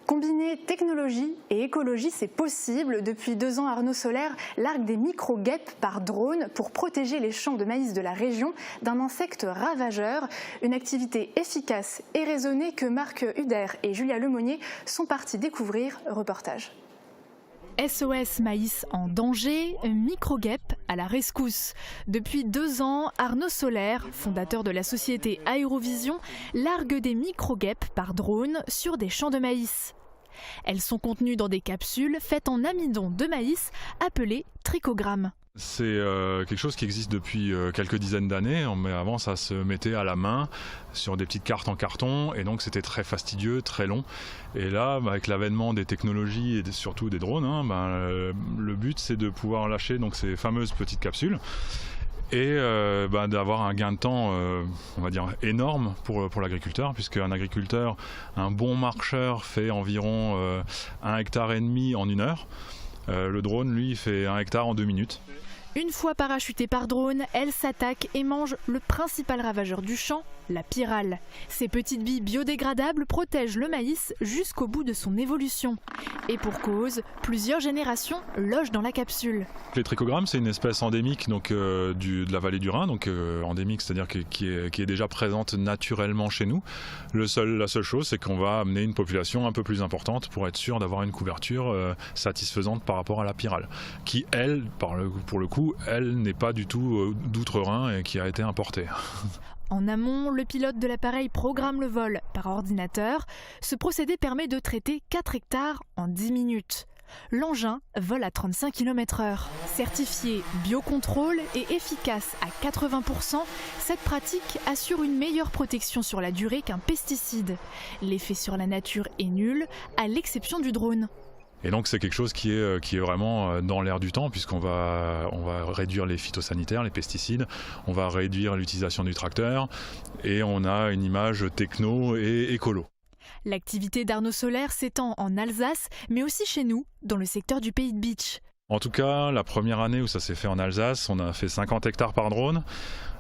Combiner technologie et écologie, c'est possible. Depuis 2 ans, Arnaud Soler largue des micro-guêpes par drone pour protéger les champs de maïs de la région d'un insecte ravageur. Une activité efficace et raisonnée que Marc Huder et Julia Lemonnier sont partis découvrir. Reportage. SOS Maïs en danger, micro-guêpes à la rescousse. Depuis 2 ans, Arnaud Soler, fondateur de la société Aérovision, largue des micro-guêpes par drone sur des champs de maïs. Elles sont contenues dans des capsules faites en amidon de maïs appelées trichogrammes. C'est quelque chose qui existe depuis quelques dizaines d'années, mais avant ça se mettait à la main sur des petites cartes en carton et donc c'était très fastidieux, très long. Et là, avec l'avènement des technologies et surtout des drones, le but c'est de pouvoir lâcher donc ces fameuses petites capsules et d'avoir un gain de temps on va dire énorme pour l'agriculteur, puisqu'un agriculteur, un bon marcheur fait environ 1,5 hectare en 1 heure. Le drone, lui, fait 1 hectare en 2 minutes. Une fois parachutée par drone, elle s'attaque et mange le principal ravageur du champ, la pyrale. Ces petites billes biodégradables protègent le maïs jusqu'au bout de son évolution. Et pour cause, plusieurs générations logent dans la capsule. Les trichogrammes, c'est une espèce endémique donc, de la vallée du Rhin, donc endémique, c'est-à-dire qui est déjà présente naturellement chez nous. La seule chose, c'est qu'on va amener une population un peu plus importante pour être sûr d'avoir une couverture satisfaisante par rapport à la pyrale, qui, elle, pour le coup, elle n'est pas du tout d'outre-Rhin et qui a été importée. En amont, le pilote de l'appareil programme le vol par ordinateur. Ce procédé permet de traiter 4 hectares en 10 minutes. L'engin vole à 35 km/h. Certifié biocontrôle et efficace à 80%, cette pratique assure une meilleure protection sur la durée qu'un pesticide. L'effet sur la nature est nul, à l'exception du drone. Et donc c'est quelque chose qui est vraiment dans l'air du temps, puisqu'on va réduire les phytosanitaires, les pesticides, on va réduire l'utilisation du tracteur et on a une image techno et écolo. L'activité d'Arnaud Soler s'étend en Alsace, mais aussi chez nous, dans le secteur du Pays de Bitche. En tout cas, la première année où ça s'est fait en Alsace, on a fait 50 hectares par drone.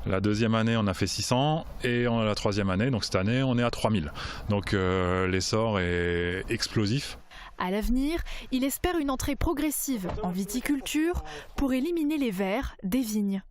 La deuxième année, on a fait 600 et la troisième année, donc cette année, on est à 3000. Donc l'essor est explosif. À l'avenir, il espère une entrée progressive en viticulture pour éliminer les vers des vignes.